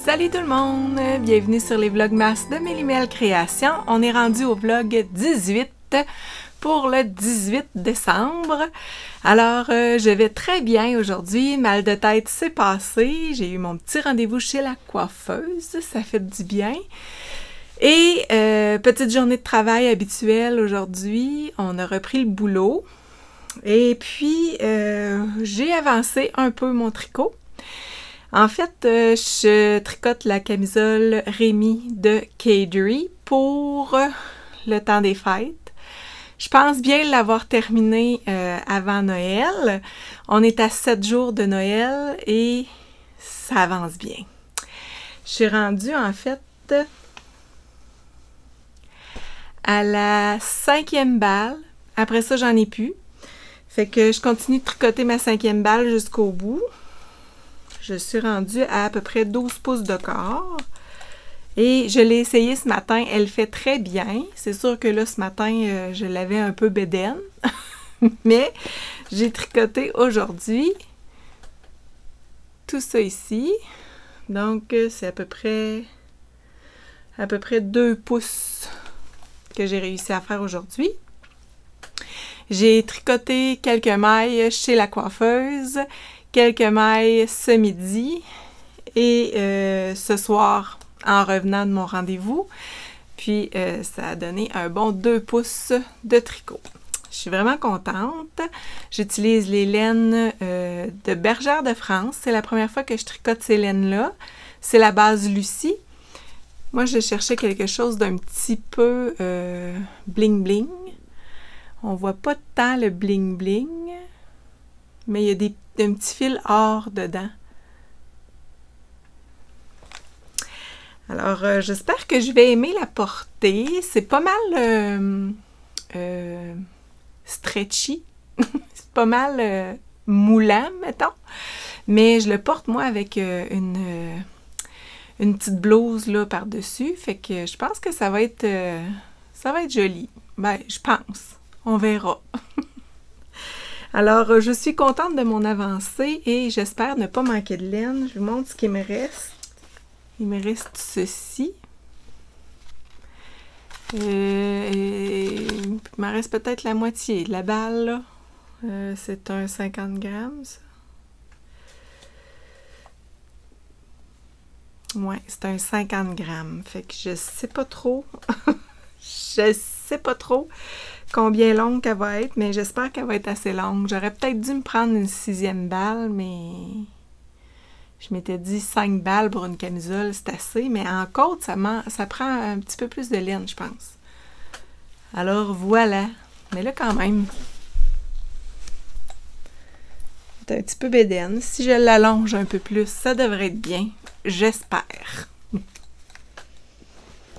Salut tout le monde! Bienvenue sur les Vlogmas de Mélimel Création. On est rendu au vlog 18 pour le 18 décembre. Alors, je vais très bien aujourd'hui. Mal de tête s'est passé. J'ai eu mon petit rendez-vous chez la coiffeuse. Ça fait du bien. Et petite journée de travail habituelle aujourd'hui. On a repris le boulot. Et puis, j'ai avancé un peu mon tricot. En fait, je tricote la camisole Rémi de Cadery pour le temps des fêtes. Je pense bien l'avoir terminée avant Noël. On est à 7 jours de Noël et ça avance bien. Je suis rendue en fait à la 5e balle. Après ça, j'en ai plus. Fait que je continue de tricoter ma 5e balle jusqu'au bout. Je suis rendue à peu près 12 pouces de corps. Et je l'ai essayé ce matin. Elle fait très bien. C'est sûr que là, ce matin, je l'avais un peu bédaine. Mais j'ai tricoté aujourd'hui tout ça ici. Donc, c'est à peu près 2 pouces que j'ai réussi à faire aujourd'hui. J'ai tricoté quelques mailles chez la coiffeuse. Quelques mailles ce midi et ce soir en revenant de mon rendez-vous. Puis ça a donné un bon 2 pouces de tricot. Je suis vraiment contente. J'utilise les laines de Bergère de France. C'est la première fois que je tricote ces laines-là. C'est la base Lucie. Moi, je cherchais quelque chose d'un petit peu bling-bling. On voit pas tant le bling-bling, mais il y a un petit fil or dedans. Alors, j'espère que je vais aimer la porter. C'est pas mal stretchy. C'est pas mal moulant, mettons. Mais je le porte, moi, avec une petite blouse là par-dessus. Fait que je pense que ça va être joli. Ben, je pense. On verra. Alors, je suis contente de mon avancée et j'espère ne pas manquer de laine. Je vous montre ce qu'il me reste. Il me reste ceci. Il m'en reste peut-être la moitié. La balle, là, c'est un 50 grammes, ça. Ouais, c'est un 50 grammes. Fait que je sais pas trop. Je sais pas trop combien longue elle va être, mais j'espère qu'elle va être assez longue. J'aurais peut-être dû me prendre une 6e balle, mais je m'étais dit 5 balles pour une camisole, c'est assez. Mais en côte, ça prend un petit peu plus de laine, je pense. Alors voilà. Mais là, quand même, c'est un petit peu bédaine. Si je l'allonge un peu plus, ça devrait être bien. J'espère.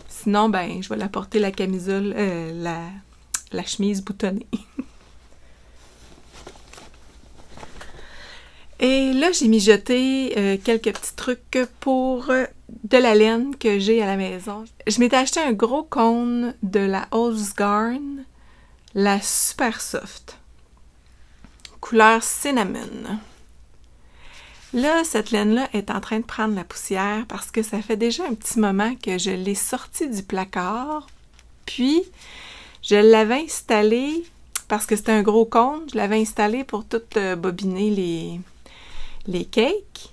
Sinon, ben, je vais la porter la camisole, la chemise boutonnée. Et là, j'ai mijoté quelques petits trucs pour de la laine que j'ai à la maison. Je m'étais acheté un gros cône de la Holzgarn, la Super Soft, couleur cinnamon. Là, cette laine-là est en train de prendre la poussière parce que ça fait déjà un petit moment que je l'ai sortie du placard. Puis, je l'avais installée, parce que c'était un gros cône, je l'avais installé pour tout bobiner les cakes.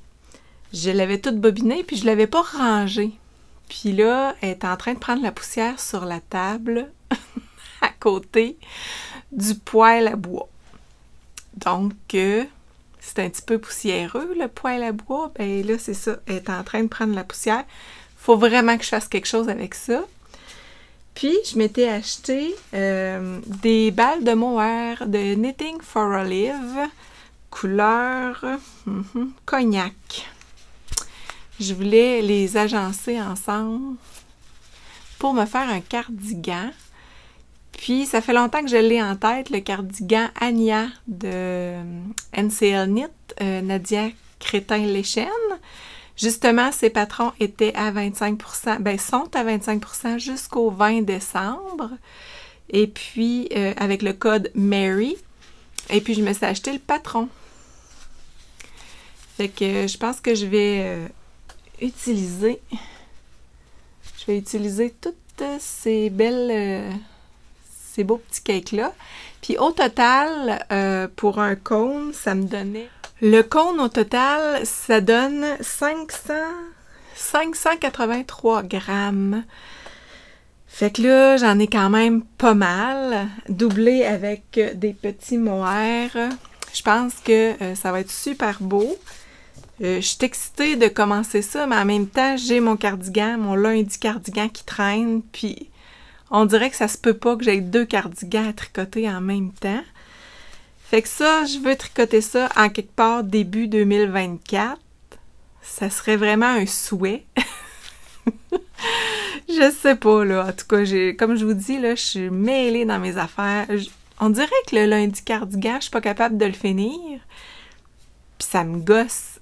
Je l'avais toute bobinée, puis je ne l'avais pas rangée. Puis là, elle est en train de prendre la poussière sur la table, à côté du poêle à bois. Donc, c'est un petit peu poussiéreux, le poêle à bois. Ben là, c'est ça, elle est en train de prendre la poussière. Il faut vraiment que je fasse quelque chose avec ça. Puis, je m'étais acheté des balles de mohair de Knitting for Olive, couleur cognac. Je voulais les agencer ensemble pour me faire un cardigan. Puis, ça fait longtemps que je l'ai en tête, le cardigan Anya de NCL Knit, Nadia Crétin-Léchenne. Justement, ces patrons étaient à 25%, ben, sont à 25% jusqu'au 20 décembre. Et puis, avec le code Mary. Et puis, je me suis acheté le patron. Fait que je pense que je vais utiliser toutes ces ces beaux petits cakes-là. Puis au total, pour un cône, ça me donnait... Le cône au total, ça donne 583 grammes. Fait que là, j'en ai quand même pas mal, doublé avec des petits mohair. Je pense que ça va être super beau. Je suis excitée de commencer ça, mais en même temps, j'ai mon cardigan, mon lundi cardigan qui traîne, puis on dirait que ça se peut pas que j'aie 2 cardigans à tricoter en même temps. Fait que ça, je veux tricoter ça en quelque part début 2024. Ça serait vraiment un souhait. Je sais pas, là. En tout cas, comme je vous dis, là, je suis mêlée dans mes affaires. On dirait que le lundi cardigan, je suis pas capable de le finir. Puis ça me gosse.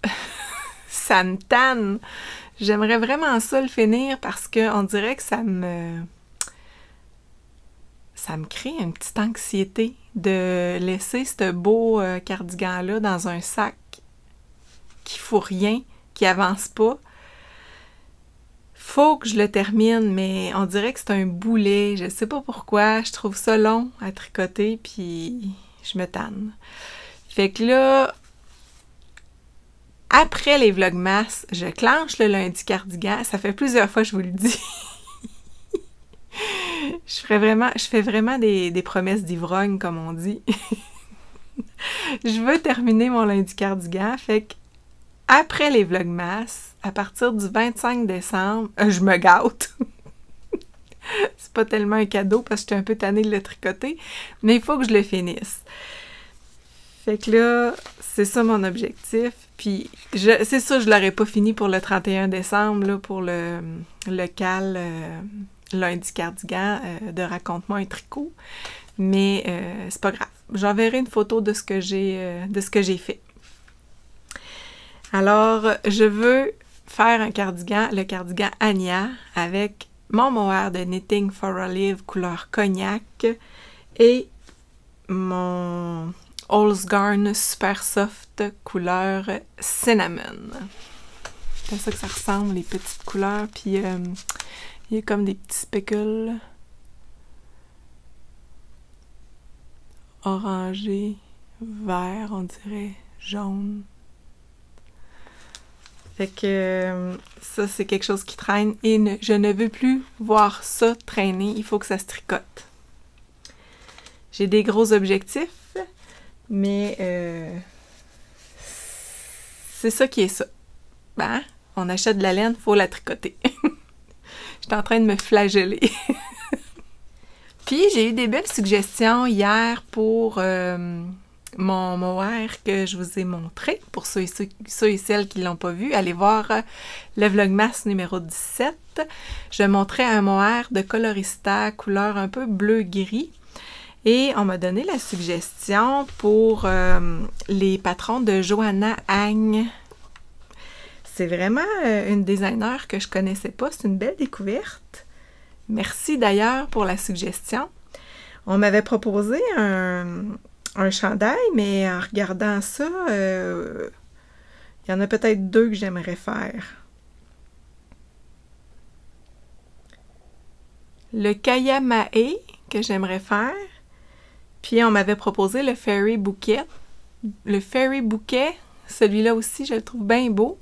Ça me tanne. J'aimerais vraiment ça le finir parce qu'on dirait que ça me crée une petite anxiété de laisser ce beau cardigan-là dans un sac qui fout rien, qui avance pas. Faut que je le termine, mais on dirait que c'est un boulet. Je sais pas pourquoi. Je trouve ça long à tricoter, puis je me tanne. Fait que là, après les vlogmas, je clenche le lundi cardigan. Ça fait plusieurs fois que je vous le dis. Je fais vraiment des promesses d'ivrogne, comme on dit. Je veux terminer mon lundi cardigan, fait que après les vlogmas, à partir du 25 décembre, je me gâte. C'est pas tellement un cadeau parce que j'étais un peu tannée de le tricoter, mais il faut que je le finisse. Fait que là, c'est ça mon objectif. Puis, c'est ça, je l'aurais pas fini pour le 31 décembre, là, pour le cal lundi cardigan de Raconte-moi un tricot. Mais c'est pas grave. J'enverrai une photo de ce que j'ai fait. Alors, je veux faire un cardigan, le cardigan Anya, avec mon mohair de Knitting for Olive couleur cognac et mon Allsgarn Super Soft couleur cinnamon. C'est à ça que ça ressemble, les petites couleurs. Puis, il y a comme des petits speckles orangé, vert, on dirait, jaune. Fait que ça, c'est quelque chose qui traîne et je ne veux plus voir ça traîner. Il faut que ça se tricote. J'ai des gros objectifs, mais c'est ça qui est ça. Ben, on achète de la laine, il faut la tricoter. Je suis en train de me flageller. Puis, j'ai eu des belles suggestions hier pour mon mohair que je vous ai montré. Pour ceux et celles qui ne l'ont pas vu, allez voir le Vlogmas numéro 17. Je montrais un mohair de Colorista, couleur un peu bleu-gris. Et on m'a donné la suggestion pour les patrons de Johanna Agne. C'est vraiment une designer que je connaissais pas. C'est une belle découverte. Merci d'ailleurs pour la suggestion. On m'avait proposé un chandail, mais en regardant ça, il y en a peut-être 2 que j'aimerais faire. Le Kayamae que j'aimerais faire. Puis on m'avait proposé le Fairy Bouquet. Le Fairy Bouquet, celui-là aussi, je le trouve bien beau.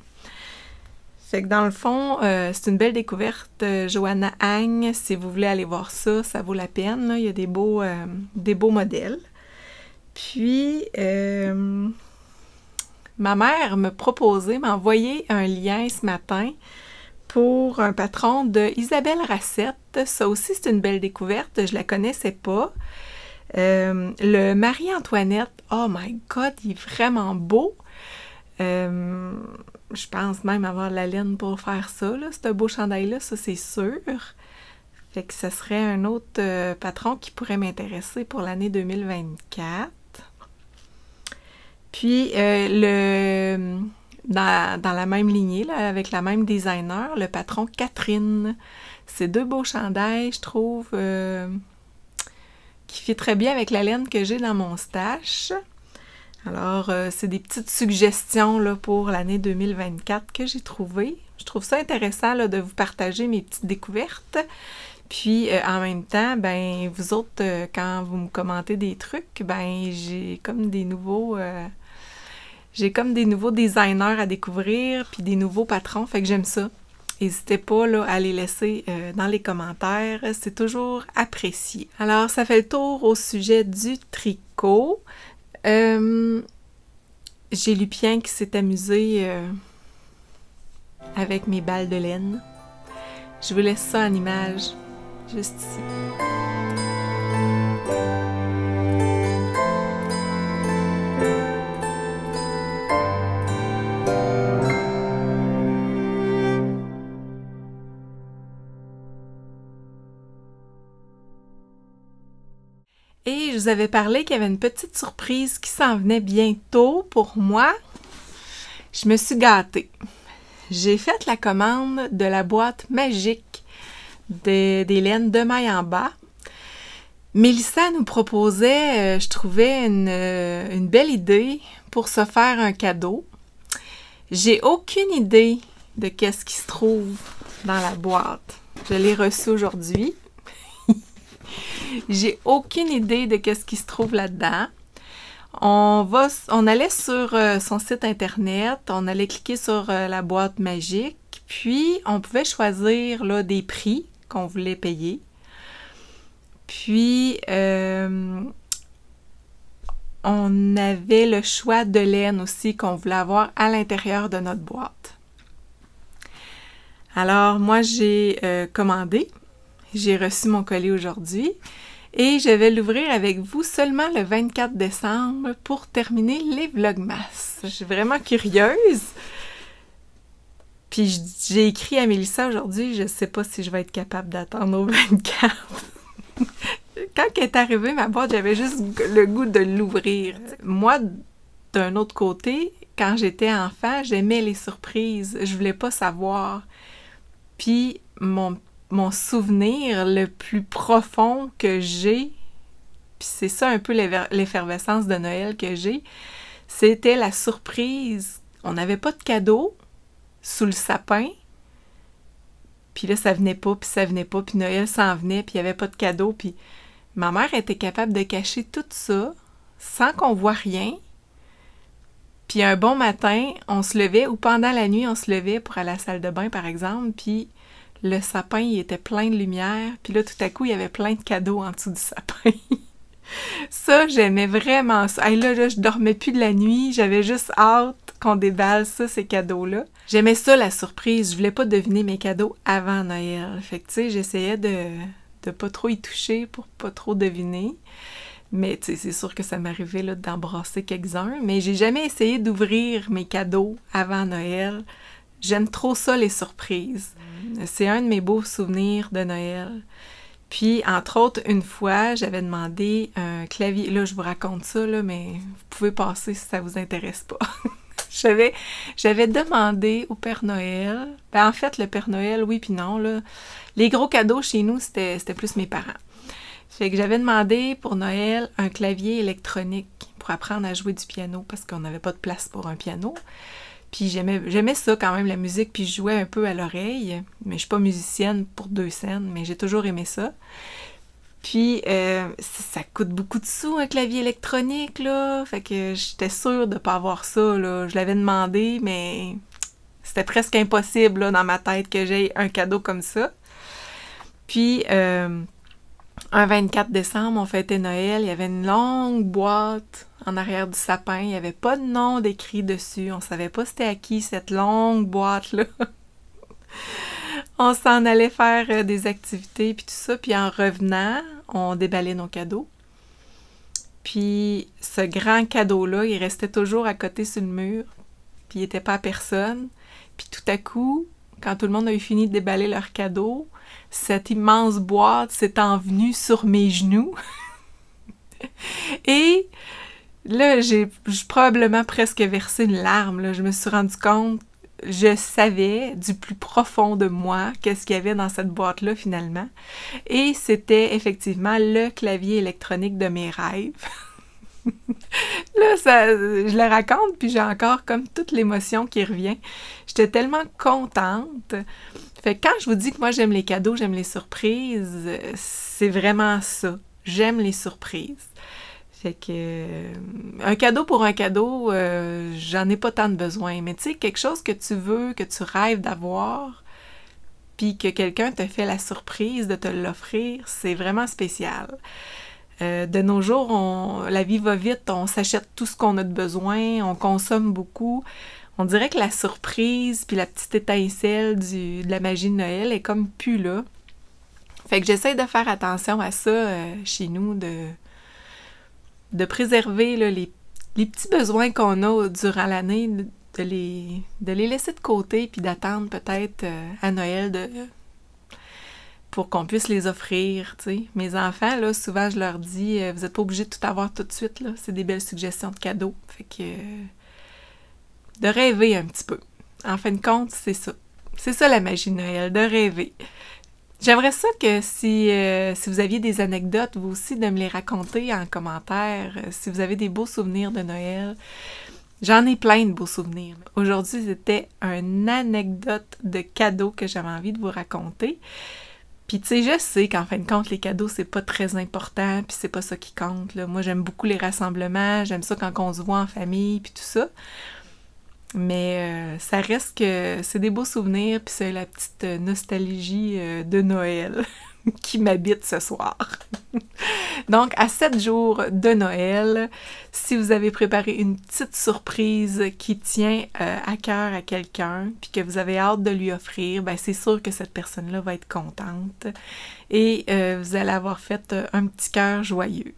Fait que dans le fond, c'est une belle découverte, Johanna Agne. Si vous voulez aller voir ça, ça vaut la peine. Là. Il y a des beaux modèles. Puis, ma mère m'a envoyé un lien ce matin pour un patron de Isabelle Racette. Ça aussi, c'est une belle découverte. Je la connaissais pas. Le Marie-Antoinette, oh my God, il est vraiment beau. Je pense même avoir de la laine pour faire ça, là, ce beau chandail-là, ça c'est sûr. Fait que ce serait un autre patron qui pourrait m'intéresser pour l'année 2024. Puis, dans la même lignée, là, avec la même designer, le patron Catherine. C'est 2 beaux chandails, je trouve, qui fit très bien avec la laine que j'ai dans mon stash. Alors, c'est des petites suggestions là, pour l'année 2024 que j'ai trouvées. Je trouve ça intéressant là, de vous partager mes petites découvertes. Puis, en même temps, ben vous autres, quand vous me commentez des trucs, ben j'ai comme des nouveaux designers à découvrir, puis des nouveaux patrons, fait que j'aime ça. N'hésitez pas là, à les laisser dans les commentaires, c'est toujours apprécié. Alors, ça fait le tour au sujet du tricot. J'ai Lupien qui s'est amusé avec mes balles de laine. Je vous laisse ça en image, juste ici. Et je vous avais parlé qu'il y avait une petite surprise qui s'en venait bientôt pour moi. Je me suis gâtée. J'ai fait la commande de la boîte magique des laines de maille en bas. Mélissa nous proposait, je trouvais, une belle idée pour se faire un cadeau. J'ai aucune idée de qu'est-ce qui se trouve dans la boîte. Je l'ai reçue aujourd'hui. J'ai aucune idée de qu'est-ce qui se trouve là-dedans. On allait sur son site internet, on allait cliquer sur la boîte magique, puis on pouvait choisir là, des prix qu'on voulait payer. Puis on avait le choix de laine aussi qu'on voulait avoir à l'intérieur de notre boîte. Alors moi j'ai commandé, j'ai reçu mon colis aujourd'hui. Et je vais l'ouvrir avec vous seulement le 24 décembre pour terminer les Vlogmas. Je suis vraiment curieuse. Puis j'ai écrit à Mélissa aujourd'hui, je ne sais pas si je vais être capable d'attendre au 24. Quand elle est arrivée, ma boîte, j'avais juste le goût de l'ouvrir. Moi, d'un autre côté, quand j'étais enfant, j'aimais les surprises. Je voulais pas savoir. Puis mon souvenir le plus profond que j'ai, puis c'est ça un peu l'effervescence de Noël que j'ai, c'était la surprise. On n'avait pas de cadeau sous le sapin, puis là, ça venait pas, puis Noël s'en venait, puis il n'y avait pas de cadeau, puis ma mère était capable de cacher tout ça sans qu'on voit rien. Puis un bon matin, on se levait, ou pendant la nuit, on se levait pour aller à la salle de bain, par exemple, puis le sapin, il était plein de lumière. Puis là, tout à coup, il y avait plein de cadeaux en dessous du sapin. Ça, j'aimais vraiment ça. Hey, là, je dormais plus de la nuit. J'avais juste hâte qu'on déballe ça, ces cadeaux-là. J'aimais ça, la surprise. Je voulais pas deviner mes cadeaux avant Noël. Fait que, tu sais, j'essayais de pas trop y toucher pour pas trop deviner. Mais, tu sais, c'est sûr que ça m'arrivait là d'embrasser quelques-uns. Mais j'ai jamais essayé d'ouvrir mes cadeaux avant Noël. J'aime trop ça, les surprises. C'est un de mes beaux souvenirs de Noël. Puis, entre autres, une fois, j'avais demandé un clavier. Là, je vous raconte ça, là, mais vous pouvez passer si ça vous intéresse pas. J'avais demandé au Père Noël. Ben, en fait, le Père Noël, oui puis non, là. Les gros cadeaux chez nous, c'était plus mes parents. Fait que j'avais demandé pour Noël un clavier électronique pour apprendre à jouer du piano parce qu'on n'avait pas de place pour un piano. Puis j'aimais ça quand même, la musique, puis je jouais un peu à l'oreille. Mais je suis pas musicienne pour 2 scènes, mais j'ai toujours aimé ça. Puis ça coûte beaucoup de sous, un clavier électronique, là. Fait que j'étais sûre de pas avoir ça, là. Je l'avais demandé, mais c'était presque impossible, là, dans ma tête, que j'aie un cadeau comme ça. Puis un 24 décembre, on fêtait Noël, il y avait une longue boîte en arrière du sapin, il n'y avait pas de nom décrit dessus, on savait pas c'était à qui cette longue boîte-là. On s'en allait faire des activités puis tout ça, puis en revenant, on déballait nos cadeaux. Puis ce grand cadeau-là, il restait toujours à côté sur le mur, puis il n'était pas à personne. Puis tout à coup, quand tout le monde a eu fini de déballer leurs cadeaux, cette immense boîte s'est envenue sur mes genoux. Et là, j'ai probablement presque versé une larme. Là. Je me suis rendu compte, je savais du plus profond de moi qu'est-ce qu'il y avait dans cette boîte-là finalement. Et c'était effectivement le clavier électronique de mes rêves. Là, je le raconte, puis j'ai encore comme toute l'émotion qui revient. J'étais tellement contente. Fait que quand je vous dis que moi, j'aime les cadeaux, j'aime les surprises, c'est vraiment ça. J'aime les surprises. Fait que un cadeau pour un cadeau, j'en ai pas tant de besoin. Mais tu sais, quelque chose que tu veux, que tu rêves d'avoir, puis que quelqu'un te fait la surprise de te l'offrir, c'est vraiment spécial. De nos jours, la vie va vite, on s'achète tout ce qu'on a de besoin, on consomme beaucoup. On dirait que la surprise puis la petite étincelle de la magie de Noël est comme plus là. Fait que j'essaie de faire attention à ça chez nous, de préserver là, les petits besoins qu'on a durant l'année, de les laisser de côté puis d'attendre peut-être à Noël pour qu'on puisse les offrir, tu sais. Mes enfants, là, souvent, je leur dis, vous n'êtes pas obligés de tout avoir tout de suite, là. C'est des belles suggestions de cadeaux. Fait que... de rêver un petit peu. En fin de compte, c'est ça. C'est ça la magie de Noël, de rêver. J'aimerais ça que si vous aviez des anecdotes, vous aussi, de me les raconter en commentaire. Si vous avez des beaux souvenirs de Noël. J'en ai plein de beaux souvenirs. Aujourd'hui, c'était une anecdote de cadeau que j'avais envie de vous raconter. Puis tu sais, je sais qu'en fin de compte, les cadeaux, c'est pas très important, puis c'est pas ça qui compte, là. Moi, j'aime beaucoup les rassemblements, j'aime ça quand on se voit en famille, puis tout ça. Mais ça reste que c'est des beaux souvenirs, puis c'est la petite nostalgie de Noël qui m'habite ce soir. Donc, à 7 jours de Noël, si vous avez préparé une petite surprise qui tient à cœur à quelqu'un, puis que vous avez hâte de lui offrir, ben c'est sûr que cette personne-là va être contente et vous allez avoir fait un petit cœur joyeux.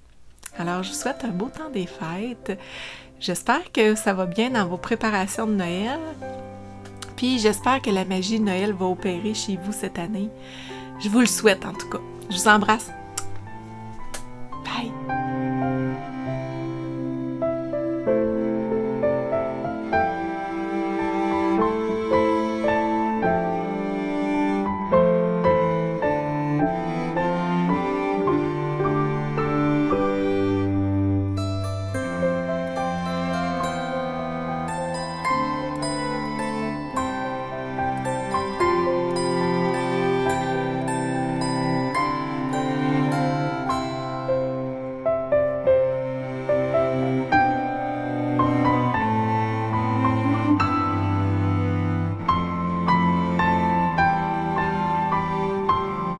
Alors, je vous souhaite un beau temps des fêtes. J'espère que ça va bien dans vos préparations de Noël. Puis j'espère que la magie de Noël va opérer chez vous cette année. Je vous le souhaite en tout cas. Je vous embrasse.